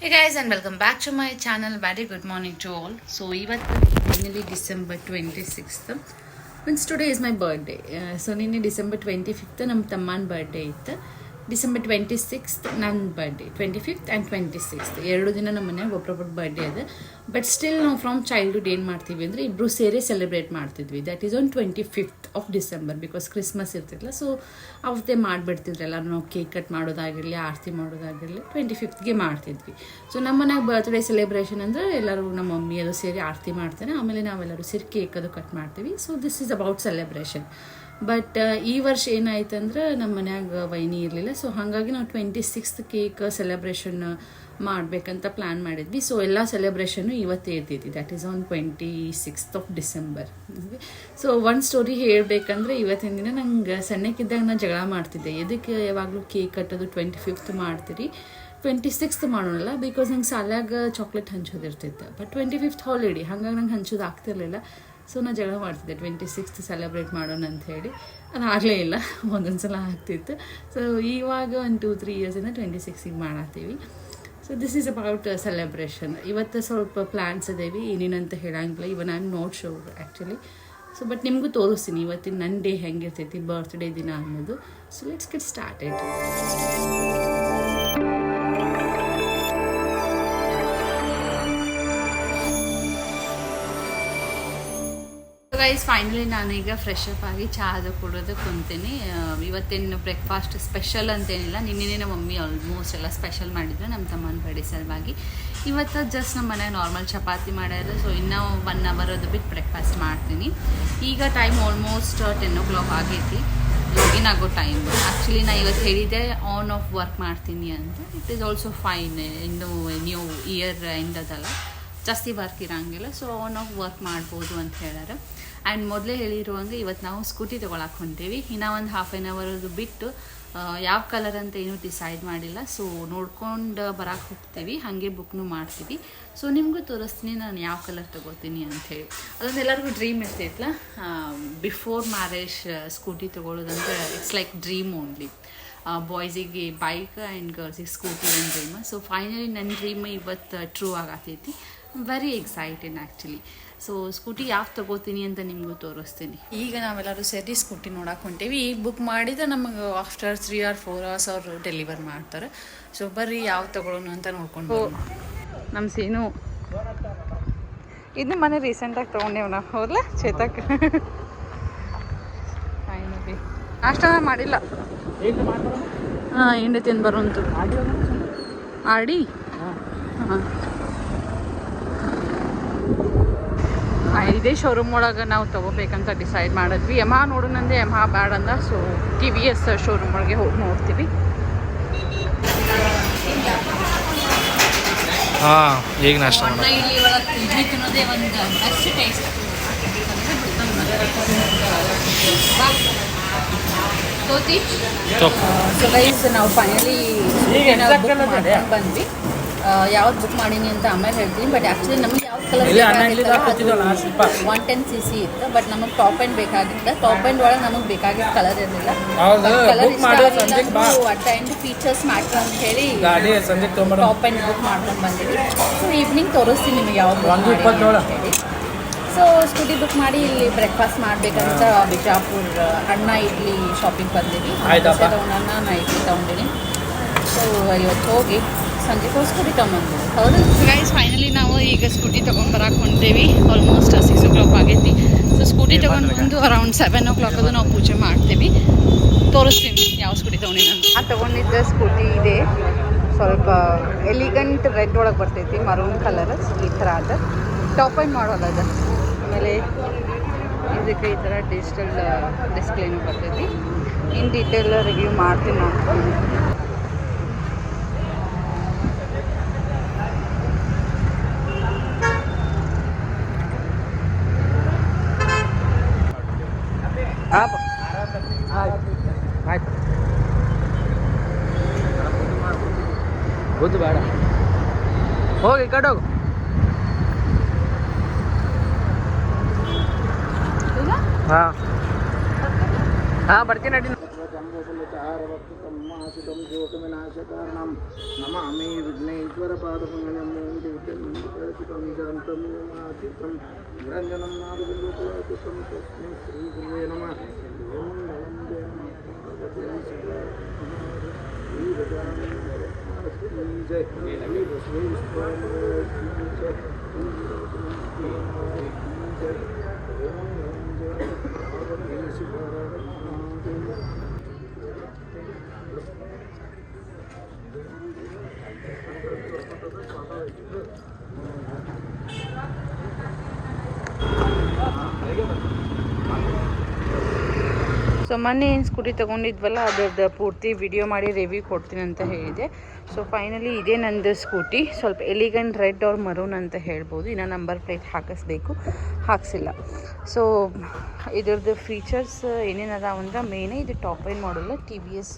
Hey guys and welcome back to my channel. Very good morning to all. So ಇವತ್ತು finally December 26th. Means today is my birthday. So ನಿನ್ನೆ December 25th ನಮ್ಮ ತಮ್ಮನ birthday ಇತ್ತು. December 26th ನನ್ನ birthday 25th and 26th ಎರಡು ದಿನ ನಮ್ಮ ಮನ್ಯಾಗ ಒಬ್ಬೊಬ್ಬರು ಬರ್ಡೇ ಅದ. ಬಟ್ ಸ್ಟಿಲ್ ನಾವು ಫ್ರಮ್ ಚೈಲ್ಡ್ಹುಡ್ ಏನು ಮಾಡ್ತೀವಿ ಅಂದರೆ ಇಬ್ಬರು ಸೇರಿ ಸೆಲೆಬ್ರೇಟ್ ಮಾಡ್ತಿದ್ವಿ. That is on 25th of December because Christmas ಇರ್ತಿಲ್ಲ. ಸೊ ಅವತ್ತೇ ಮಾಡಿಬಿಡ್ತಿದ್ರಲ್ಲ, ನಾವು ಕೇಕ್ ಕಟ್ ಮಾಡೋದಾಗಿರಲಿ, ಆರತಿ ಮಾಡೋದಾಗಿರಲಿ 25th ಮಾಡ್ತಿದ್ವಿ. ಸೊ ನಮ್ಮ ಮನ್ಯಾಗ ಬರ್ತ್ಡೇ ಸೆಲೆಬ್ರೇಷನ್ ಅಂದರೆ ಎಲ್ಲರೂ ನಮ್ಮ ಮಮ್ಮಿ ಅದು ಸೇರಿ ಆರತಿ ಮಾಡ್ತಾರೆ, ಆಮೇಲೆ ನಾವೆಲ್ಲರೂ ಸೇರಿ ಕೇಕ್ ಅದು ಕಟ್ ಮಾಡ್ತೀವಿ. So this is about celebration. But ಈ ವರ್ಷ ಏನಾಯ್ತು ಅಂದ್ರೆ ನಮ್ಮ ಮನ್ಯಾಗ ವೈನಿ ಇರಲಿಲ್ಲ. ಸೊ ಹಾಗಾಗಿ ನಾವು 26th ಕೇಕ್ ಸೆಲೆಬ್ರೇಷನ್ ಮಾಡಬೇಕಂತ ಪ್ಲ್ಯಾನ್ ಮಾಡಿದ್ವಿ. ಸೊ ಎಲ್ಲ ಸೆಲೆಬ್ರೇಷನ್ನು ಇವತ್ತೇ ಇರ್ತಿದ್ವಿ. That is on 26th of December. So ಒಂದು ಸ್ಟೋರಿ ಹೇಳಬೇಕಂದ್ರೆ ಇವತ್ತಿನ ದಿನ ನಂಗೆ ಸಣ್ಣಕ್ಕಿದ್ದಾಗ ನಾನು ಜಗಳ ಮಾಡ್ತಿದ್ದೆ, ಎದಕ್ಕೆ ಯಾವಾಗಲೂ ಕೇಕ್ ಕಟ್ಟೋದು 25th ಮಾಡ್ತೀರಿ, 26th ಮಾಡೋಣಲ್ಲ, ಬಿಕಾಸ್ ನಂಗೆ ಸಾಲಾಗ ಚಾಕ್ಲೇಟ್ ಹಂಚೋದಿರ್ತಿತ್ತು. ಬಟ್ 25th ಹಾಲಿಡೇ, ಹಾಗಾಗಿ ನಂಗೆ ಹಂಚೋದು ಆಗ್ತಿರ್ಲಿಲ್ಲ. ಸೊ ನಾನು ಜಗಳ ಮಾಡ್ತಿದ್ದೆ 26th ಸೆಲೆಬ್ರೇಟ್ ಮಾಡೋಣ ಅಂತ ಹೇಳಿ. ಅದಾಗಲೇ ಇಲ್ಲ, ಒಂದೊಂದು ಸಲ ಆಗ್ತಿತ್ತು. ಸೊ ಇವಾಗ ಒಂದು 2-3 ಇಯರ್ಸಿಂದ 26th ಮಾಡತ್ತೀವಿ. So this is about celebration. ಇವತ್ತು ಸ್ವಲ್ಪ ಪ್ಲ್ಯಾನ್ಸ್ ಅದೇವಿ, ಏನೇನಂತ ಹೇಳಂಗಿಲ್ಲ. Even I am not sure actually. So but ನಿಮಗೂ ತೋರಿಸ್ತೀನಿ ಇವತ್ತಿನ ನನ್ನ ಡೇ ಹೆಂಗಿರ್ತೈತಿ, ಬರ್ತ್ಡೇ ದಿನ ಅನ್ನೋದು. So let's get started. Guys finally ನಾನೀಗ ಫ್ರೆಶ್ ಅಪ್ ಆಗಿ ಚಹಾ ಅದು ಕುಡಿದು ಕುಂತೀನಿ. ಇವತ್ತೇನು ಬ್ರೇಕ್ಫಾಸ್ಟ್ ಸ್ಪೆಷಲ್ ಅಂತೇನಿಲ್ಲ. ನಿನ್ನೆ ನಮ್ಮ ಮಮ್ಮಿ ಆಲ್ಮೋಸ್ಟ್ ಎಲ್ಲ ಸ್ಪೆಷಲ್ ಮಾಡಿದ್ರು ನಮ್ಮ ತಮ್ಮನ ಬರ್ಡೇ ಸಲುವಾಗಿ. ಇವತ್ತು ಜಸ್ಟ್ ನಮ್ಮ ಮನೆಯಾಗ ನಾರ್ಮಲ್ ಚಪಾತಿ ಮಾಡ್ಯಾರ. ಸೊ ಇನ್ನೂ 1 hour ಅದು ಬಿಟ್ಟು ಬ್ರೇಕ್ಫಾಸ್ಟ್ ಮಾಡ್ತೀನಿ. ಈಗ ಟೈಮ್ ಆಲ್ಮೋಸ್ಟ್ 10 o'clock ಆಗೈತಿ, ಲಾಗಿನ್ ಆಗೋ ಟೈಮ್. ಆ್ಯಕ್ಚುಲಿ ನಾನು ಇವತ್ತು ಹೇಳಿದ್ದೆ ಆನ್ ಆಫ್ ವರ್ಕ್ ಮಾಡ್ತೀನಿ ಅಂತ. ಇಟ್ ಈಸ್ ಆಲ್ಸೋ ಫೈನ್, ಇನ್ನು ನ್ಯೂ ಇಯರ್ ಎಂಡ್ ಅದಲ್ಲ, ಜಾಸ್ತಿ ವರ್ಕ್ ಇರೋಂಗಿಲ್ಲ. ಸೊ ಆನ್ ಆಫ್ ವರ್ಕ್ ಮಾಡ್ಬೋದು ಅಂತ ಹೇಳ್ಯಾರ. ಆ್ಯಂಡ್ ಮೊದಲೇ ಹೇಳಿರುವಂಗೆ ಇವತ್ತು ನಾವು ಸ್ಕೂಟಿ ತೊಗೊಳಕ್ಕೆ ಹೊಂಟೇವಿ. ಇನ್ನೂ ಒಂದು ಹಾಫ್ ಆನ್ ಅವರ್ದು ಬಿಟ್ಟು ಯಾವ ಕಲರ್ ಅಂತ ಏನೂ ಡಿಸೈಡ್ ಮಾಡಿಲ್ಲ. ಸೊ ನೋಡ್ಕೊಂಡು ಬರೋಕ್ಕೆ ಹೋಗ್ತೀವಿ, ಹಾಗೆ ಬುಕ್ನು ಮಾಡ್ತೀವಿ. ಸೊ ನಿಮಗೂ ತೋರಿಸ್ತೀನಿ ನಾನು ಯಾವ ಕಲರ್ ತೊಗೋತೀನಿ ಅಂಥೇಳಿ. ಅದೊಂದು ಎಲ್ಲರಿಗೂ ಡ್ರೀಮ್ ಇರ್ತೈತಲ್ಲ, ಬಿಫೋರ್ ಮ್ಯಾರೇಜ್ ಸ್ಕೂಟಿ ತೊಗೊಳ್ಳೋದಂದ್ರೆ ಇಟ್ಸ್ ಲೈಕ್ ಡ್ರೀಮ್ ಓನ್ಲಿ. ಬಾಯ್ಸಿಗೆ ಬೈಕ್ ಆ್ಯಂಡ್ ಗರ್ಲ್ಸಿಗೆ ಸ್ಕೂಟಿ ಒಂದು ಡ್ರೀಮ್. ಸೊ ಫೈನಲಿ ನನ್ನ ಡ್ರೀಮ್ ಇವತ್ತು ಟ್ರೂ ಆಗತೈತಿ. Very excited actually. So scooty ಯಾವ್ದು ತೊಗೋತೀನಿ ಅಂತ ನಿಮಗೂ ತೋರಿಸ್ತೀನಿ. ಈಗ ನಾವೆಲ್ಲರೂ ಸೇರಿ ಸ್ಕೂಟಿ ನೋಡಕ್ಕೆ ಹೊಂಟೇವಿ. ಈಗ ಬುಕ್ ಮಾಡಿದ್ರೆ ನಮಗೆ ಆಫ್ಟರ್ 3 or 4 hours ಅವರು ಡೆಲಿವರ್ ಮಾಡ್ತಾರೆ. ಸೊ ಬರ್ರಿ ಯಾವ ತೊಗೊಳೋಣ ಅಂತ ನೋಡ್ಕೊಂಡು. ನಮ್ಮ ಸೀನು ಇದನ್ನ ಮನೆ ರೀಸೆಂಟಾಗಿ ತೊಗೊಂಡೇವ್ ನಾವು, ಹೌದಲ್ಲ ಚೇತಕ್? ಫೈನಲಿ ನಾಷ್ಟ ಮಾಡಿಲ್ಲ. ಹಾಂ, ಹಿಂದೆ ತಿಂದು ಬರೋಂತು ಆಡಿ. ಹಾಂ, ಇದೇ ಶೋರೂಮ್ ಒಳಗೆ ನಾವು ತೊಗೋಬೇಕಂತ ಡಿಸೈಡ್ ಮಾಡಿದ್ವಿ. ಯಮಹಾ ನೋಡೋಣಂದೆ, ಯಮಹಾ ಬ್ಯಾಡ ಅಂದ. ಸೊ TVS ಶೋರೂಮ್ ಒಳಗೆ ಹೋಗಿ ನೋಡ್ತೀವಿ. ಈಗ ನಾಷ್ಟ ಇಲ್ಲಿ ಒಳಗೆ ಇಡ್ಲಿ ತಿನ್ನೋದೇ ಒಂದು ಬೆಸ್ಟ್ ಟೇಸ್ಟ್. ಸೊ ಗೈಸ್ ನಾವು ಫೈನಲಿ ಬಂದ್ವಿ. ಯಾವ್ದು ಬುಕ್ ಮಾಡೀನಿ ಅಂತ ಆಮೇಲೆ ಹೇಳ್ತೀನಿ. ಬಟ್ ಆ್ಯಕ್ಚುಲಿ ನಮಗೆ ಯಾವ್ದು ಕಲರ್ 110cc ಇತ್ತು. ಬಟ್ ನಮಗೆ ಟಾಪ್ ಆ್ಯಂಡ್ ಬೇಕಾಗಿತ್ತು. ಟಾಪ್ ಆ್ಯಂಡ್ ಒಳಗೆ ನಮಗೆ ಬೇಕಾಗಿದ್ದ ಕಲರ್ ಇರಲಿಲ್ಲ. ಕಲರ್ ಇಷ್ಟ ಅಟ್ ಆ್ಯಂಡ್ ಫೀಚರ್ಸ್ ಮ್ಯಾಟ್ರ್ ಅಂತ ಹೇಳಿ ಟಾಪ್ ಆ್ಯಂಡ್ ಬುಕ್ ಮಾಡ್ಕೊಂಡು ಬಂದಿದ್ವಿ. ಸೊ ಈವ್ನಿಂಗ್ ತೋರಿಸ್ತೀನಿ ನಿಮಗೆ ಯಾವ್ದು ಹೇಳಿ. ಸೊ ಸ್ಕೂಟಿ ಬುಕ್ ಮಾಡಿ ಇಲ್ಲಿ ಬ್ರೇಕ್ಫಾಸ್ಟ್ ಮಾಡಬೇಕಂತ ಬಿಜಾಪುರ್ ಅಣ್ಣ ಇಡ್ಲಿ ಶಾಪಿಂಗ್ ಬಂದಿದ್ವಿ. ತೊಗೊಂಡಣ್ಣ ನಾ ಇಡ್ಲಿ ತೊಗೊಂಡಿನಿ. ಸೊ ಇವತ್ತು ಹೋಗಿ ಸಂಜೆಗೆ ಸ್ಕೂಟಿ ತೊಗೊಂಬಂದು. ಹೌದು ಗೈಸ್, ಫೈನಲಿ ನಾವು ಈಗ ಸ್ಕೂಟಿ ತೊಗೊಂಡು ಬರೋಕೆ ಹೊಂಟೇವಿ. ಆಲ್ಮೋಸ್ಟ್ 6 o'clock ಆಗೈತಿ. ಸೊ ಸ್ಕೂಟಿ ತೊಗೊಂಡು ಬಂದು ಅರೌಂಡ್ 7 o'clock ಅದು ನಾವು ಪೂಜೆ ಮಾಡ್ತೀವಿ. ತೋರಿಸ್ತೀನಿ ಯಾವ ಸ್ಕೂಟಿ ತೊಗೊಂಡಿನ. ನಾನು ತೊಗೊಂಡಿದ್ದ ಸ್ಕೂಟಿ ಇದೆ, ಸ್ವಲ್ಪ ಎಲಿಗೆಂಟ್ ರೆಡ್ ಒಳಗೆ ಬರ್ತೈತಿ, ಮರೂನ್ ಕಲರ್ ಈ ಥರ ಅದ. ಟಾಪ್ ಆ್ಯಂಡ್ ಮಾಡೋದದ. ಆಮೇಲೆ ಇದಕ್ಕೆ ಈ ಥರ ಡಿಜಿಟಲ್ ಡಿಸ್ಪ್ಲೇನೂ ಬರ್ತೈತಿ. ಇನ್ ಡೀಟೇಲ್ ರಿವ್ಯೂ ಮಾಡ್ತೀನಿ ನಾನು. ಆಯ್ತು, ಗೊತ್ತು ಬೇಡ, ಹೋಗಿ ಕಟ್ಟೋಗು. ಹಾಂ ಬರ್ತೀನಿ ನಡಿ. चम्बफलचारवक्त्रं मासितं शोकविनाशकारणं नमामि विघ्नेश्वरपादपङ्कजं दैत्यं जान्तं मासितं निरञ्जनं नादबिन्दुकुलकुतं तस्मै श्रीगुरुवे नमः ॐ नमः जय जय ಸೊ ಮೊನ್ನೆ ಏನು ಸ್ಕೂಟಿ ತೊಗೊಂಡಿದ್ವಲ್ಲ ಅದರದ್ದು ಪೂರ್ತಿ ವಿಡಿಯೋ ಮಾಡಿ ರಿವ್ಯೂ ಕೊಡ್ತೀನಿ ಅಂತ ಹೇಳಿದೆ. ಸೊ ಫೈನಲಿ ಇದೇ ನಂದು ಸ್ಕೂಟಿ. ಸ್ವಲ್ಪ ಎಲಿಗೆಂಟ್ ರೆಡ್ ಆರ್ ಮರೂನ್ ಅಂತ ಹೇಳ್ಬೋದು. ಇನ್ನು ನಂಬರ್ ಪ್ಲೇಟ್ ಹಾಕಿಸ್ಬೇಕು, ಹಾಕ್ಸಿಲ್ಲ. ಸೊ ಇದ್ರದ್ದು ಫೀಚರ್ಸ್ ಏನೇನು ಅದಾವ ಅಂದ್ರೆ ಮೇಯ್ನೇ ಇದು ಟಾಪ್ ಎಂಡ್ ಮಾಡಲ್ಲ TVS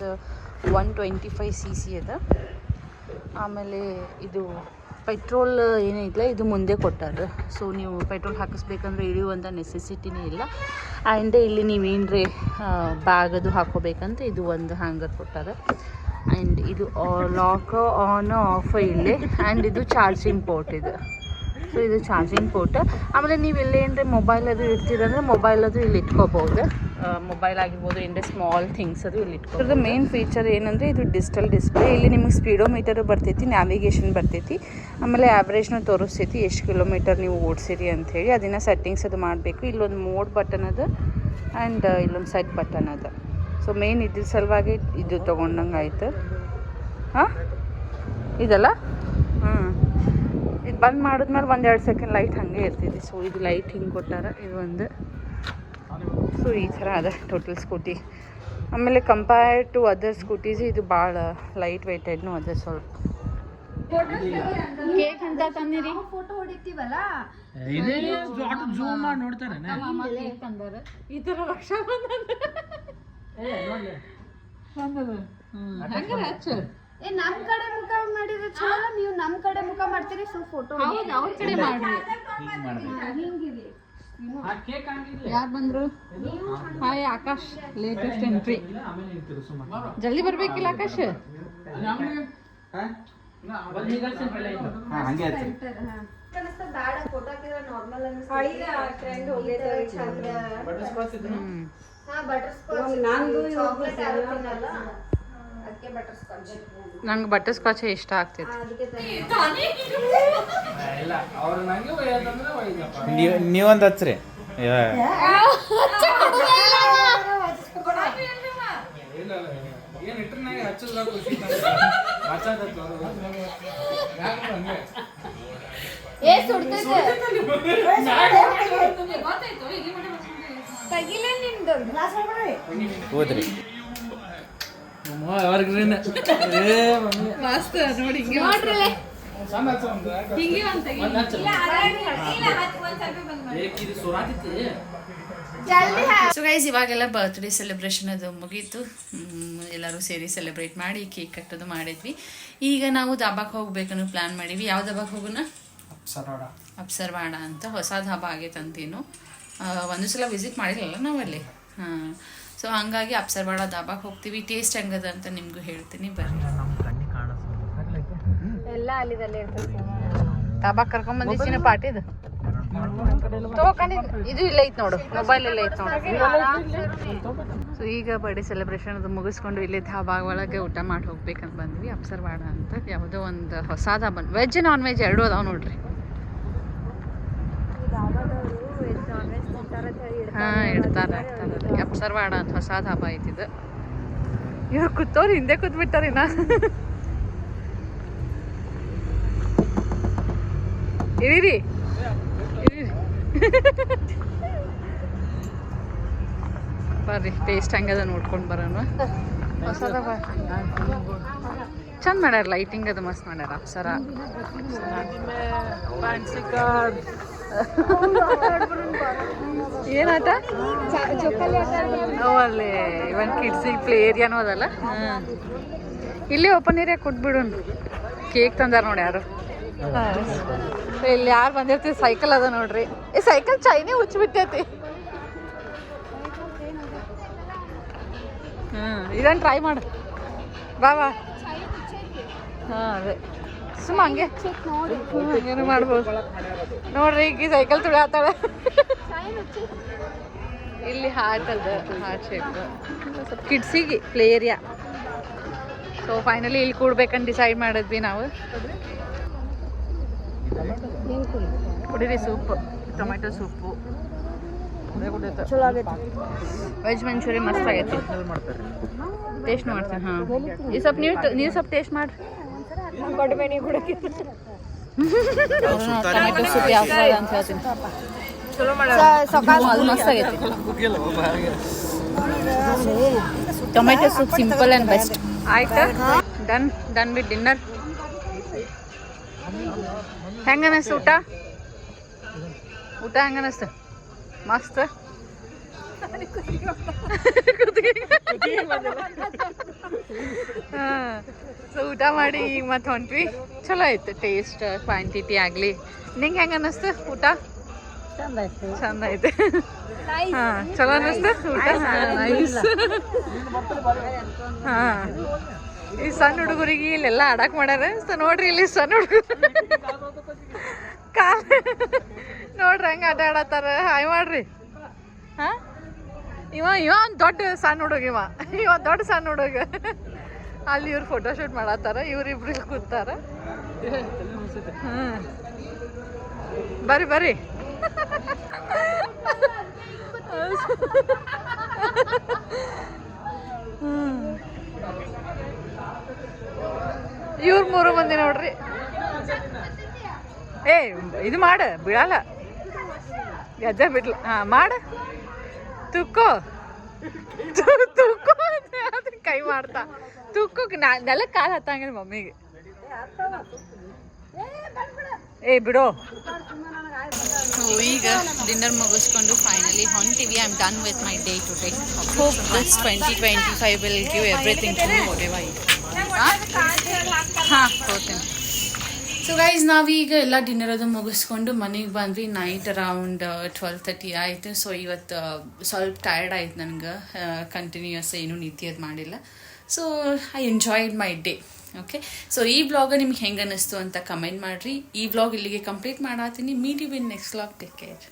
125cc ಅದ. ಆಮೇಲೆ ಇದು ಪೆಟ್ರೋಲ್ ಏನೈತಲ್ಲ ಇದು ಮುಂದೆ ಕೊಟ್ಟಾರ. ಸೊ ನೀವು ಪೆಟ್ರೋಲ್ ಹಾಕಿಸ್ಬೇಕಂದ್ರೆ ಇಳಿಯುವಂಥ ನೆಸೆಸಿಟಿನೇ ಇಲ್ಲ. ಆ್ಯಂಡ್ ಇಲ್ಲಿ ನೀವೇನ್ರಿ ಬ್ಯಾಗ್ ಅದು ಹಾಕೋಬೇಕಂತ ಇದು ಒಂದು ಹ್ಯಾಂಗರ್ ಕೊಟ್ಟಾರ. ಆ್ಯಂಡ್ ಇದು ಲಾಕ್ ಆನ್ ಆಫ್ ಇಲ್ಲೇ. ಆ್ಯಂಡ್ ಇದು ಚಾರ್ಜಿಂಗ್ ಪೋರ್ಟ್ ಇದು. ಸೊ ಇದು ಚಾರ್ಜಿಂಗ್ ಪೋರ್ಟ್. ಆಮೇಲೆ ನೀವು ಎಲ್ಲೇನ್ರಿ ಮೊಬೈಲ್ ಅದು ಇಡ್ತೀರಂದ್ರೆ ಮೊಬೈಲ್ ಅದು ಇಲ್ಲಿ ಇಟ್ಕೋಬೋದು. ಮೊಬೈಲ್ ಆಗಿರ್ಬೋದು ಏನೇ ಸ್ಮಾಲ್ ಥಿಂಗ್ಸ್ ಅದು ಇಲ್ಲಿ ಇಟ್ಕೋಬೋದು. ಇದ್ರದ್ದು ಮೇನ್ ಫೀಚರ್ ಏನಂದರೆ ಇದು ಡಿಜಿಟಲ್ ಡಿಸ್ಪ್ಲೇ. ಇಲ್ಲಿ ನಿಮಗೆ ಸ್ಪೀಡೋಮೀಟರು ಬರ್ತೈತಿ, ನ್ಯಾವಿಗೇಷನ್ ಬರ್ತೈತಿ, ಆಮೇಲೆ ಆ್ಯಾವ್ರೇಜ್ನ ತೋರಿಸ್ತೈತಿ ಎಷ್ಟು ಕಿಲೋಮೀಟರ್ ನೀವು ಓಡಿಸಿರಿ ಅಂಥೇಳಿ. ಅದನ್ನು ಸೆಟ್ಟಿಂಗ್ಸ್ ಅದು ಮಾಡಬೇಕು. ಇಲ್ಲೊಂದು ಮೋಡ್ ಬಟನ್ ಅದ ಆ್ಯಂಡ್ ಇಲ್ಲೊಂದು ಸೆಟ್ ಬಟನ್ ಅದ. ಸೊ ಮೇನ್ ಇದ್ರ ಸಲುವಾಗಿ ಇದು ತೊಗೊಂಡಂಗೆ ಆಯ್ತು. ಹಾಂ ಇದಲ್ಲ ಇದು ಬಂದ್ ಮಾಡಿದ್ಮೇಲೆ 1-2 ಸೆಕೆಂಡ್ ಲೈಟ್ ಹಾಗೆ ಇರ್ತೈತಿ. ಸೊ ಇದು ಲೈಟ್ ಹಿಂಗೆ ಕೊಟ್ಟಾರ. ಇದು ಒಂದು ಸೊ ಈ ಥರ ಅದ ಟೋಟಲ್ ಸ್ಕೂಟಿ. ಆಮೇಲೆ ಕಂಪೇರ್ ಟು ಅದರ್ ಸ್ಕೂಟೀಸ್ ಇದು ಭಾಳ ಲೈಟ್ ವೆಯ್ಟೆಡ್ನು ಅದ. ಸ್ವಲ್ಪ ಕೇಕ್ ಅಂತ ತಂದಿರಿ, ಫೋಟೋ ಹೊಡಿತೀವಲ್ಲ ಜೂಮ್ ಮಾಡಿ ನೋಡ್ತಾರೆ. ಈ ಥರ ರಕ್ಷಾ ನಮ್ ಕಡೆ ಮುಖ ಮಾಡಿದ್ರೆ ಚಲೋ, ನೀವು ನಮ್ ಕಡೆ ಮುಖ ಮಾಡ್ತೀರಿ. ಸೊ ಫೋಟೋ ಅವ್ರ ಕಡೆ ಮಾಡ್ರಿ. ಹಿಂಗಿರ್ಲಿ. ಯಾರು ಬಂದ್ರು? Hi Akash, latest entry. ಜಲ್ದಿ ಬರ್ಬೇಕಿಲ್ಲ ಆಕಾಶ್? ಫೋಟೋ ಹಾಕಿದ್ರೆ ನಾರ್ಮಲ್ ಟ್ರೆಂಡ್ ಹೋಗಿದೆ. ನಂಗೆ ಬಟರ್ ಸ್ಕಾಚ್ ಇಷ್ಟ ಆಗ್ತೈತಿ. ನೀವೊಂದು ಹಚ್ಚ್ರಿ. ಹೋದ್ರಿ ಮಸ್ತ್ ನೋಡಿ. ಸೊ ಗೈಸ್ ಇವಾಗೆಲ್ಲ ಬರ್ತ್ಡೇ ಸೆಲೆಬ್ರೇಷನ್ ಅದು ಮುಗೀತು. ಎಲ್ಲರೂ ಸೇರಿ ಸೆಲೆಬ್ರೇಟ್ ಮಾಡಿ ಕೇಕ್ ಕಟ್ಟೋದು ಮಾಡಿದ್ವಿ. ಈಗ ನಾವು ದಾಬಾಕ್ಕೆ ಹೋಗ್ಬೇಕನ್ನೋ ಪ್ಲಾನ್ ಮಾಡೀವಿ. ಯಾವ ದಾಬಾಕ್ಕೆ ಹೋಗೋಣ? ಅಪ್ಸರ್ವಾಡ ಅಂತ ಹೊಸ ಧಾಬಾ ಆಗೈತಂತೇನು. ಒಂದು ಸಲ ವಿಸಿಟ್ ಮಾಡಿರಲ್ಲ ನಾವಲ್ಲಿ. ಹಾಂ, ಸೊ ಹಂಗಾಗಿ ಅಪ್ಸರ್ವಾಡ ದಾಬಾಕ್ಕೆ ಹೋಗ್ತೀವಿ. ಟೇಸ್ಟ್ ಹೆಂಗದ ಅಂತ ನಿಮಗೂ ಹೇಳ್ತೀನಿ, ಬರ್ರಿ. ಎಲ್ಲ ಅಲ್ಲಿದಲ್ಲೇ ದಾಬಾಕ್ಕೆ ಕರ್ಕೊಂಬಂದಿದ್ದೀನಿ ಪಾರ್ಟಿದು. ಇದು ಇಲ್ಲ ಐತೆ ನೋಡು, ಮೊಬೈಲ್ ಎಲ್ಲ ಐತೆ ನೋಡು. ಸೊ ಈಗ ಬರ್ಡೇ ಸೆಲೆಬ್ರೇಷನ್ ಅದು ಮುಗಿಸ್ಕೊಂಡು ಇಲ್ಲಿ ಧಾಬಾ ಒಳಗೆ ಊಟ ಮಾಡಿ ಹೋಗ್ಬೇಕಂತ ಬಂದ್ವಿ. ಅಪ್ಸರ್ವಾಡ ಅಂತ ಯಾವುದೋ ಒಂದು ಹೊಸ ಧಾಬಾ, ವೆಜ್ ನಾನ್ ವೆಜ್ ಎರಡೂ ಅದಾವ ನೋಡ್ರಿ. ಹಾಂ, ಇಡ್ತಾರೆ. ಅಪ್ಸರ್ವಾಡ ಅಂತ ಹೊಸ ಧಾಬಾ ಐತಿದು. ಇವ್ರು ಕೂತವ್ರು ಹಿಂದೆ ಕೂತ್ಬಿಟ್ಟಾರಿನ. ಇರೀರಿ ಬರ್ರಿ, ಟೇಸ್ಟ್ ಹೆಂಗದ ನೋಡ್ಕೊಂಡು ಬರೋಣ. ಹೊಸ ಧಾಬಾ ಚಂದ ಮಾಡ್ಯಾರ, ಲೈಟಿಂಗ್ ಅದು ಮಸ್ತ್ ಮಾಡ್ಯಾರ. ಅಪ್ಸರ ಏನಾಟ ಅವಲ್ಲಿ ಇವನ್ ಕಿಡ್ಸಿಗೆ ಪ್ಲೇ ಏರಿಯಾನು ಅದಲ್ಲ. ಇಲ್ಲೇ ಓಪನ್ ಏರಿಯಾ ಕೊಟ್ಬಿಡು. ಕೇಕ್ ತಂದಾರ ನೋಡಿ ಯಾರು. ಇಲ್ಲಿ ಯಾರು ಬಂದಿರ್ತೀವಿ? ಸೈಕಲ್ ಅದ ನೋಡ್ರಿ. ಈ ಸೈಕಲ್ ಚೈನೇ ಹುಚ್ಚಿಬಿಟ್ಟೈತಿ. ಇದನ್ನು ಟ್ರೈ ಮಾಡು ಬಾ ಬಾ ಹಾಂ ಅದೇ ಸುಮ್ಮ ಹಂಗೆ ಏನು ಮಾಡ್ಬೋದು ನೋಡ್ರಿ ಈಗ ಸೈಕಲ್ ತುಳಿಯಾತಾಳೆ ಇಲ್ಲಿ ಹಾರ್ಟ್ ಅದ ಹಾರ್ಟ್ ಶೇಪ್ ಸ್ವಲ್ಪ ಕಿಡ್ಸಿಗೆ ಪ್ಲೇ ಏರಿಯಾ ಸೊ ಫೈನಲಿ ಇಲ್ಲಿ ಕೂಡ್ಬೇಕಂತ ಡಿಸೈಡ್ ಮಾಡಿದ್ವಿ ನಾವು ಕುಡೀರಿ ಸೂಪ್ ಟೊಮೆಟೊ ಸೂಪು ಚಲೋ ಆಗೈತೆ ವೆಜ್ ಮಂಚೂರಿ ಮಸ್ತ್ ಆಗೈತಿ ಟೇಸ್ಟ್ ಮಾಡ್ತೀನಿ ಹಾಂ ಈ ಸ್ವಲ್ಪ ನೀವು ಸ್ವಲ್ಪ ಟೇಸ್ಟ್ ಮಾಡಿರಿ ಟೊಮೆಟೊ ಸೂಪ್ ಯಾವ ಥರ ಅಂತ ಹೇಳ್ತೀನಿ ಅದು ಮಸ್ತ್ ಆಗೈತಿ tomato soup simple and best ಆಯ್ತಾ ಡನ್ ವಿತ್ ಡಿನ್ನರ್ ಹೆಂಗ ಅನಿಸ್ತು ಊಟ ಹೆಂಗ ಅನಿಸ್ತು ಮಸ್ತ್ ಸೊ ಊಟ ಮಾಡಿ ಈಗ ಮತ್ತೆ ಹೊಂಟ್ವಿ ಚಲೋ ಆಯ್ತು ಟೇಸ್ಟ್ ಕ್ವಾಂಟಿಟಿ ಆಗಲಿ ನಿಂಗೆ ಹೆಂಗೆ ಅನ್ನಿಸ್ತು ಊಟ ಚಂದ ಐತೆ ಹಾಂ ಚಲೋ ಅನ್ನಿಸ್ತು ಊಟ ನೈಸ್ ಹಾಂ ಈ ಸಣ್ಣ ಹುಡುಗರಿಗೆ ಇಲ್ಲೆಲ್ಲ ಆಡಕ್ಕೆ ಮಾಡ್ಯಾರ ಸೊ ನೋಡ್ರಿ ಇಲ್ಲಿ ಸಣ್ಣ ಹುಡುಗರು ನೋಡ್ರಿ ಹೆಂಗೆ ಆಟ ಆಡತ್ತಾರ ಹಾಯ್ ಮಾಡ್ರಿ ಹಾಂ ಇವ ದೊಡ್ಡ ಸಣ್ಣ ಹುಡುಗ ಇವ ದೊಡ್ಡ ಸಣ್ಣ ಹುಡುಗ ಅಲ್ಲಿ ಇವ್ರು ಫೋಟೋಶೂಟ್ ಮಾಡತ್ತಾರ ಇವ್ರಿಬ್ರಿಗೆ ಕೂತಾರ ಬರ್ರಿ ಇವ್ರು 3 ಮಂದಿ ನೋಡ್ರಿ ಏ ಇದು ಮಾಡ ಬಿಡಲ್ಲ ಗೆದ್ದೆ ಬಿಡ್ಲ ಹಾಂ ಮಾಡ ತುಕ್ಕೋ ಕೈ ಮಾಡ್ತಾ ತುಕ್ಕಕ್ಕೆ ನೆಲಕ್ಕೆ ಕಾಲು ಹತ್ತಂಗಿಲ್ಲ ಮಮ್ಮಿಗೆ ಏ ಬಿಡೋ ಈಗ ಡಿನ್ನರ್ ಮುಗಿಸ್ಕೊಂಡು ಫೈನಲಿ ಹೊಂಟಿವಿ I am done with my day today hope this 2025 will give everything to me whatever ಹಾಂ ಹೋಗ್ತೀನಿ ಸೊ ಗೈಸ್ ನಾವೀಗ ಎಲ್ಲ ಡಿನ್ನರ್ ಅದು ಮುಗಿಸ್ಕೊಂಡು ಮನೆಗೆ ಬಂದ್ವಿ ನೈಟ್ ಅರೌಂಡ್ 12:30 ಆಯಿತು ಸೊ ಇವತ್ತು ಸ್ವಲ್ಪ ಟಯರ್ಡ್ ಆಯ್ತು ನನಗೆ ಕಂಟಿನ್ಯೂಯಸ್ ಏನೂ ನಿದ್ದೆ ಅದು ಮಾಡಿಲ್ಲ so I enjoyed my day okay so ಈ ಬ್ಲಾಗ್ ನಿಮ್ಗೆ ಹೆಂಗೆ ಅನ್ನಿಸ್ತು ಅಂತ ಕಮೆಂಟ್ ಮಾಡಿರಿ ಈ ಬ್ಲಾಗ್ ಇಲ್ಲಿಗೆ ಕಂಪ್ಲೀಟ್ ಮಾಡತ್ತೀನಿ meet you in next blog take care